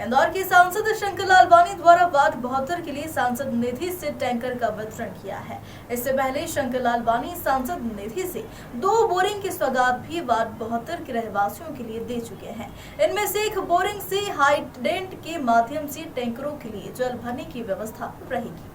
इंदौर के सांसद शंकर लालवानी द्वारा वार्ड 72 के लिए सांसद निधि से टैंकर का वितरण किया है। इससे पहले शंकर लालवानी सांसद निधि से 2 बोरिंग की सौगात भी वार्ड 72 के रहवासियों के लिए दे चुके हैं। इनमें से एक बोरिंग से हाइडेंट के माध्यम से टैंकरों के लिए जल भरने की व्यवस्था रहेगी।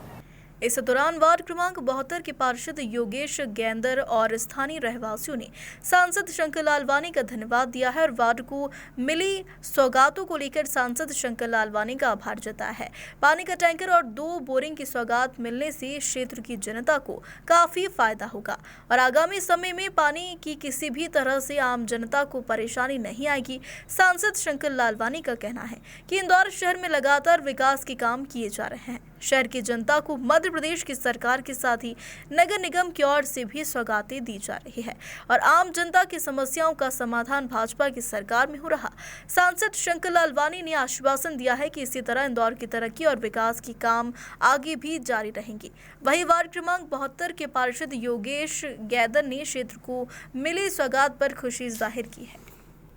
इस दौरान वार्ड क्रमांक 72 के पार्षद योगेश गेंदर और स्थानीय रहवासियों ने सांसद शंकर लालवानी का धन्यवाद दिया है और वार्ड को मिली सौगातों को लेकर सांसद शंकर लालवानी का आभार जताया है। पानी का टैंकर और 2 बोरिंग की सौगात मिलने से क्षेत्र की जनता को काफी फायदा होगा और आगामी समय में पानी की किसी भी तरह से आम जनता को परेशानी नहीं आएगी। सांसद शंकर लालवानी का कहना है कि इंदौर शहर में लगातार विकास के काम किए जा रहे हैं। शहर की जनता को मध्य प्रदेश की सरकार के साथ ही नगर निगम की ओर से भी सौगातें दी जा रही है और आम जनता की समस्याओं का समाधान भाजपा की सरकार में हो रहा। सांसद शंकर लालवानी ने आश्वासन दिया है कि इसी तरह इंदौर की तरक्की और विकास के काम आगे भी जारी रहेंगे। वहीं वार्ड क्रमांक 72 के पार्षद योगेश गैदर ने क्षेत्र को मिली सौगात पर खुशी जाहिर की है।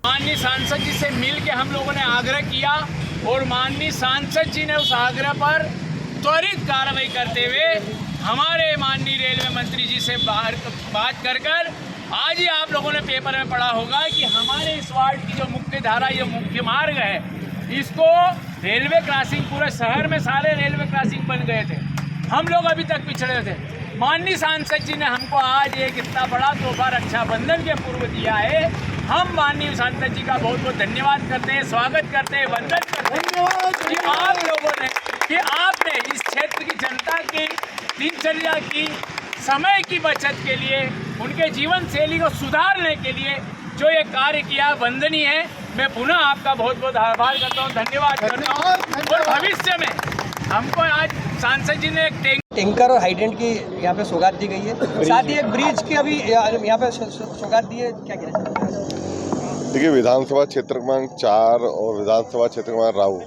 माननीय सांसद जी से मिल के हम लोगों ने आग्रह किया और माननीय सांसद जी ने उस आग्रह पर त्वरित कार्रवाई करते हुए हमारे माननीय रेलवे मंत्री जी से बात कर आज ही आप लोगों ने पेपर में पढ़ा होगा कि हमारे इस वार्ड की जो मुख्य धारा, ये मुख्य मार्ग है, इसको रेलवे क्रॉसिंग, पूरे शहर में सारे रेलवे क्रॉसिंग बन गए थे। हम लोग अभी तक पिछड़े थे। माननीय सांसद जी ने हमको आज एक इतना बड़ा तोहफा रक्षाबंधन के पूर्व दिया है। हम माननीय सांसद जी का बहुत बहुत धन्यवाद करते हैं, स्वागत करते हैं, वंदन करते हैं कि आप लोगों ने, कि आपने इस क्षेत्र की जनता की दिनचर्या की, समय की बचत के लिए, उनके जीवन शैली को सुधारने के लिए जो ये कार्य किया, वंदनीय है। मैं पुनः आपका बहुत बहुत आभार करता हूँ, धन्यवाद करता हूँ। और भविष्य में हमको आज सांसद जी ने एक टैंकर और हाइडेंट की यहाँ पे सौगात दी गई है, साथ ही एक ब्रिज की अभी यहाँ पे सौगात दी है। क्या कहना चाहते हैं? देखिए, विधानसभा क्षेत्र क्रमांक 4 और विधानसभा क्षेत्र क्रमांक राऊ,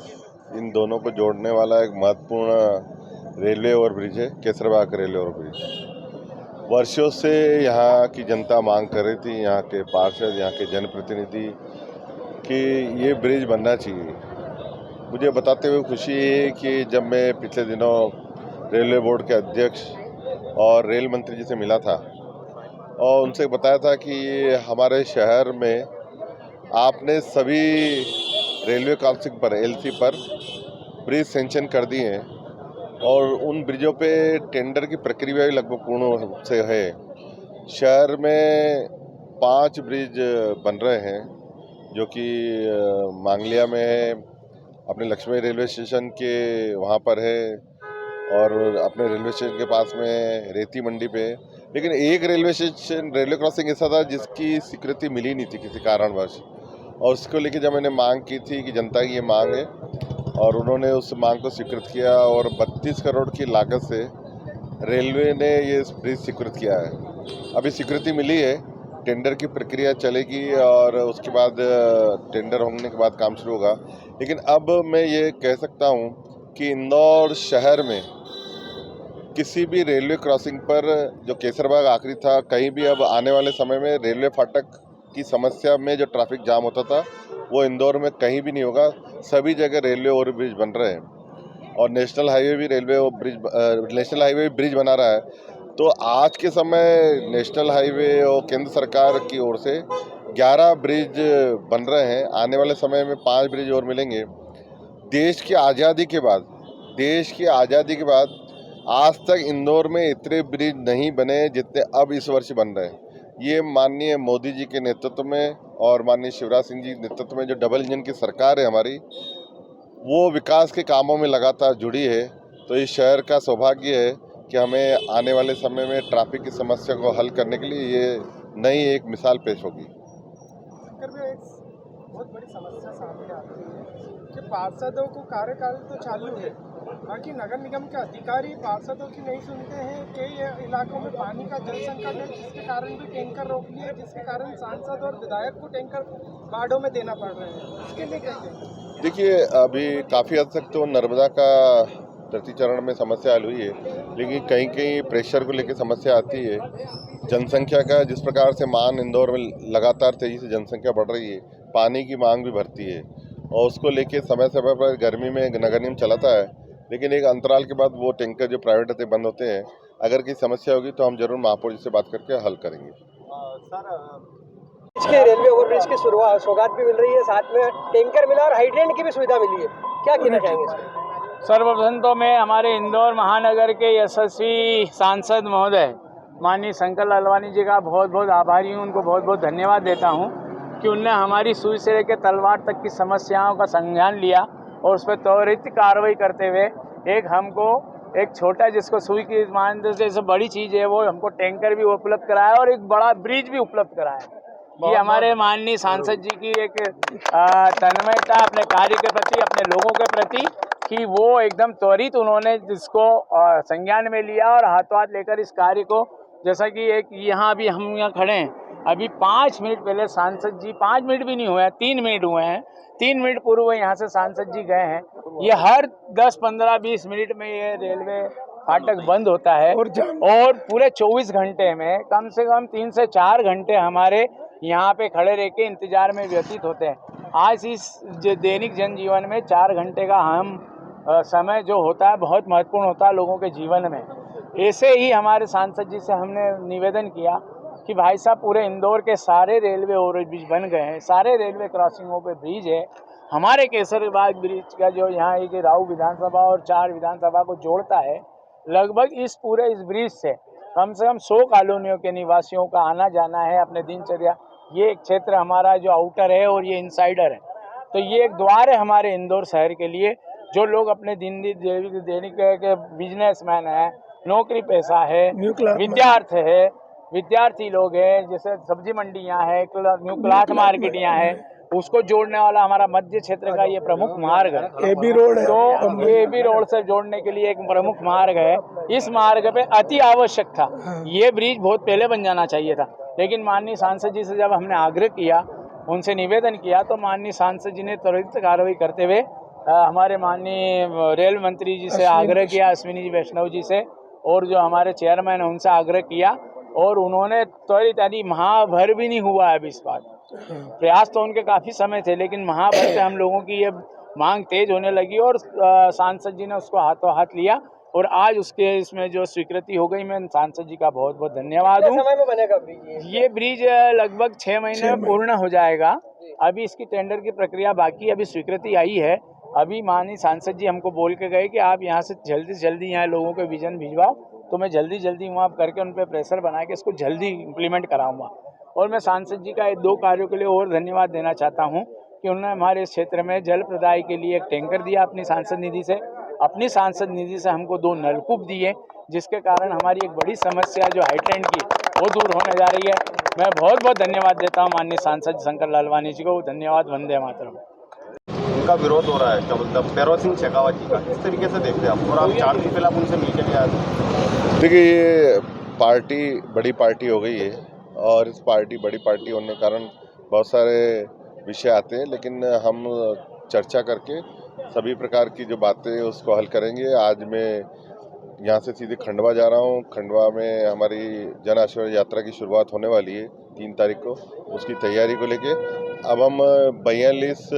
इन दोनों को जोड़ने वाला एक महत्वपूर्ण रेलवे ओवरब्रिज है, केसरबाग रेलवे ओवरब्रिज। वर्षों से यहाँ की जनता मांग कर रही थी, यहाँ के पार्षद, यहाँ के जनप्रतिनिधि, कि ये ब्रिज बनना चाहिए। मुझे बताते हुए खुशी है कि जब मैं पिछले दिनों रेलवे बोर्ड के अध्यक्ष और रेल मंत्री जी से मिला था और उनसे बताया था कि हमारे शहर में आपने सभी रेलवे क्रॉसिंग पर, एलसी पर ब्रिज सेंक्शन कर दिए हैं और उन ब्रिजों पे टेंडर की प्रक्रिया भी लगभग पूर्ण रूप से है। शहर में 5 ब्रिज बन रहे हैं, जो कि मांगलिया में है, अपने लक्ष्मी रेलवे स्टेशन के वहाँ पर है और अपने रेलवे स्टेशन के पास में रेती मंडी पे। लेकिन एक रेलवे स्टेशन, रेलवे क्रॉसिंग ऐसा था जिसकी स्वीकृति मिली नहीं थी किसी कारणवश, और उसको लेके जब मैंने मांग की थी कि जनता की ये मांग है, और उन्होंने उस मांग को स्वीकृत किया और 32 करोड़ की लागत से रेलवे ने ये ब्रिज स्वीकृत किया है। अभी स्वीकृति मिली है, टेंडर की प्रक्रिया चलेगी और उसके बाद टेंडर होने के बाद काम शुरू होगा। लेकिन अब मैं ये कह सकता हूँ कि इंदौर शहर में किसी भी रेलवे क्रॉसिंग पर, जो केसरबाग आखिरी था, कहीं भी अब आने वाले समय में रेलवे फाटक की समस्या में जो ट्रैफिक जाम होता था, वो इंदौर में कहीं भी नहीं होगा। सभी जगह रेलवे ओवरब्रिज बन रहे हैं और नेशनल हाईवे भी ब्रिज बना रहा है। तो आज के समय नेशनल हाईवे और केंद्र सरकार की ओर से 11 ब्रिज बन रहे हैं। आने वाले समय में 5 ब्रिज और मिलेंगे। देश की आज़ादी के बाद आज तक इंदौर में इतने ब्रिज नहीं बने जितने अब इस वर्ष बन रहे हैं। ये माननीय मोदी जी के नेतृत्व में और माननीय शिवराज सिंह जी के नेतृत्व में जो डबल इंजन की सरकार है हमारी, वो विकास के कामों में लगातार जुड़ी है। तो इस शहर का सौभाग्य है कि हमें आने वाले समय में ट्रैफिक की समस्या को हल करने के लिए ये नई एक मिसाल पेश होगी। बहुत बड़ी समस्या सामने आती है कि पार्षदों को कार्यकाल तो चालू है, बाकी नगर निगम के अधिकारी पार्षदों की नहीं सुनते हैं। कई इलाकों में पानी का जल संकट है, जिसके कारण भी टैंकर रोक लिए, जिसके कारण सांसद और विधायक को टैंकर वार्डों में देना पड़ रहा है। इसके लिए कैसे? देखिए, अभी काफ़ी हद तक तो नर्मदा का तृतीय चरण में समस्या हल हुई है, लेकिन कहीं कहीं प्रेशर को लेकर समस्या आती है। जनसंख्या का जिस प्रकार से मान इंदौर में लगातार तेजी से जनसंख्या बढ़ रही है, पानी की मांग भी बढ़ती है और उसको लेके समय समय पर गर्मी में नगर निगम चलाता है, लेकिन एक अंतराल के बाद वो टैंकर जो प्राइवेट होते बंद होते हैं। अगर कोई समस्या होगी तो हम जरूर महापौर जी से बात करके हल करेंगे। इसके रेलवे ओवरब्रिज की शुरुआत सौगात भी मिल रही है, साथ में टैंकर मिला और हाइड्रेंट की भी सुविधा मिली है, क्या कहना चाहेंगे इसमें? सर्वप्रथम तो मैं हमारे इंदौर महानगर के यशस्वी सांसद महोदय माननीय शंकर लालवानी जी का बहुत बहुत आभारी हूँ, उनको बहुत बहुत धन्यवाद देता हूँ कि उनने हमारी सुई से लेकर तलवार तक की समस्याओं का संज्ञान लिया और उस पर त्वरित कार्रवाई करते हुए एक छोटा जिसको सुई की मान जैसे बड़ी चीज़ है वो हमको टैंकर भी उपलब्ध कराया और एक बड़ा ब्रिज भी उपलब्ध कराया। ये हमारे माननीय सांसद जी की एक तन्मयता अपने कार्य के प्रति, अपने लोगों के प्रति, कि वो एकदम त्वरित उन्होंने जिसको संज्ञान में लिया और हाथों हाथ लेकर इस कार्य को, जैसा कि एक यहाँ अभी हम यहाँ खड़े हैं, अभी 5 मिनट पहले सांसद जी, 5 मिनट भी नहीं हुए हैं, 3 मिनट हुए हैं, 3 मिनट पूर्व यहाँ से सांसद जी गए हैं। ये हर 10, 15, 20 मिनट में ये रेलवे फाटक बंद होता है और पूरे 24 घंटे में कम से कम 3 से 4 घंटे हमारे यहाँ पे खड़े रह के इंतजार में व्यतीत होते हैं। आज इस दैनिक जनजीवन में 4 घंटे का अहम समय जो होता है बहुत महत्वपूर्ण होता है लोगों के जीवन में। ऐसे ही हमारे सांसद जी से हमने निवेदन किया कि भाई साहब पूरे इंदौर के सारे रेलवे ओवरब्रिज बन गए हैं, सारे रेलवे क्रॉसिंगों पे ब्रिज है। हमारे केसरबाग ब्रिज का जो यहाँ एक राऊ विधानसभा और 4 विधानसभा को जोड़ता है, लगभग इस ब्रिज से कम 100 कॉलोनियों के निवासियों का आना जाना है अपने दिनचर्या। ये एक क्षेत्र हमारा जो आउटर है और ये इनसाइडर है, तो ये एक द्वार है हमारे इंदौर शहर के लिए। जो लोग अपने दैनिक के बिजनेसमैन है, नौकरी पैसा है, विद्यार्थी लोग हैं, जैसे सब्जी मंडियाँ है, न्यू क्लाथ मार्केट यहाँ है, उसको जोड़ने वाला हमारा मध्य क्षेत्र का ये प्रमुख मार्ग है। एबी रोड है, तो एबी रोड से जोड़ने के लिए एक प्रमुख मार्ग है। इस मार्ग पे अति आवश्यक था, ये ब्रिज बहुत पहले बन जाना चाहिए था, लेकिन माननीय सांसद जी से जब हमने आग्रह किया, उनसे निवेदन किया, तो माननीय सांसद जी ने त्वरित कार्रवाई करते हुए हमारे माननीय रेल मंत्री जी से आग्रह किया, अश्विनी जी वैष्णव जी से, और जो हमारे चेयरमैन है उनसे आग्रह किया और उन्होंने त्वरित, यानी महाभर भी नहीं हुआ है अभी इस बात। प्रयास तो उनके काफ़ी समय थे, लेकिन महाभर से हम लोगों की ये मांग तेज होने लगी और सांसद जी ने उसको हाथों हाथ लिया और आज उसके इसमें जो स्वीकृति हो गई। मैं सांसद जी का बहुत बहुत धन्यवाद हूँ। समय में बनेगा ब्रिज? ये ब्रिज लगभग 6 महीने में पूर्ण हो जाएगा। अभी इसकी टेंडर की प्रक्रिया बाकी, अभी स्वीकृति आई है। अभी माननीय सांसद जी हमको बोल के गए कि आप यहाँ से जल्दी से जल्दी यहाँ लोगों के विजन भिजवाओ, तो मैं जल्दी वहाँ करके उन पर प्रेशर बना के इसको जल्दी इम्प्लीमेंट कराऊंगा। और मैं सांसद जी का 2 कार्यों के लिए और धन्यवाद देना चाहता हूँ कि उन्होंने हमारे इस क्षेत्र में जल प्रदाय के लिए एक टैंकर दिया अपनी सांसद निधि से। अपनी सांसद निधि से हमको 2 नलकूप दिए, जिसके कारण हमारी एक बड़ी समस्या जो हाइड्रेंट की वो दूर होने जा रही है। मैं बहुत बहुत धन्यवाद देता हूँ माननीय सांसद शंकर लालवानी जी को। धन्यवाद। वंदे मातरम। उनका विरोध हो रहा है, क्या बोलते हैं, भैरव सिंह शेखावत जी का, किस तरीके से देखते हैं आप? और आप 4 दिन पहले आप उनसे मिल के आए थे। देखिए, ये पार्टी बड़ी पार्टी हो गई है और इस बड़ी पार्टी होने के कारण बहुत सारे विषय आते हैं, लेकिन हम चर्चा करके सभी प्रकार की जो बातें उसको हल करेंगे। आज मैं यहाँ से सीधे खंडवा जा रहा हूँ। खंडवा में हमारी जन आशीर्वाद यात्रा की शुरुआत होने वाली है 3 तारीख को। उसकी तैयारी को लेके अब हम 42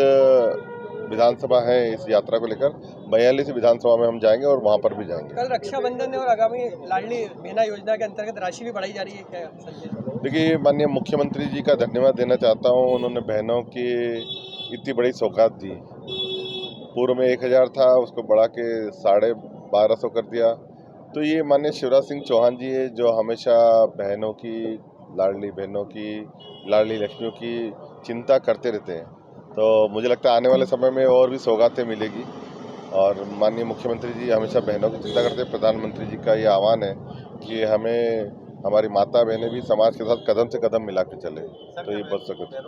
विधानसभा है इस यात्रा को लेकर, 42 विधानसभा में हम जाएंगे और वहाँ पर भी जाएंगे। कल रक्षाबंधन है और आगामी लाडली बहना योजना के अंतर्गत राशि भी बढ़ाई जा रही है, क्या संदेश? देखिए, माननीय मुख्यमंत्री जी का धन्यवाद देना चाहता हूँ। उन्होंने बहनों की इतनी बड़ी सौगात दी। पूर्व में 1000 था, उसको बढ़ा के 1250 कर दिया। तो ये माननीय शिवराज सिंह चौहान जी है जो हमेशा बहनों की, लाडली बहनों की, लाडली लक्ष्मियों की चिंता करते रहते हैं। तो मुझे लगता है आने वाले समय में और भी सौगातें मिलेगी और माननीय मुख्यमंत्री जी हमेशा बहनों की चिंता करते हैं। प्रधानमंत्री जी का ये आह्वान है कि हमें हमारी माता बहनें भी समाज के साथ कदम से कदम मिला के चले, तो ये बच सकते।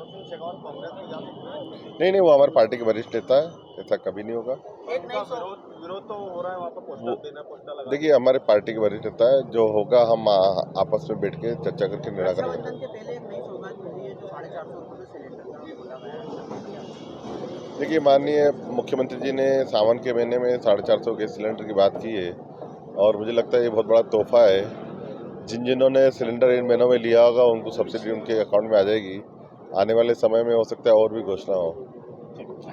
नहीं, वो हमारी पार्टी के वरिष्ठ नेता है, ऐसा कभी नहीं होगा। विरोध तो हो रहा है वहाँ पर, पोस्टर पोस्टर लगा। देखिए, हमारे पार्टी के वरिष्ठ नेता है, जो होगा हम आपस में बैठ के चर्चा करके निर्णय करेंगे। देखिए, माननीय मुख्यमंत्री जी ने सावन के महीने में 450 गैस सिलेंडर की बात की है और मुझे लगता है ये बहुत बड़ा तोहफा है। जिन्होंने सिलेंडर इन महीनों में लिया होगा उनको सब्सिडी उनके अकाउंट में आ जाएगी। आने वाले समय में हो सकता है और भी घोषणा हो।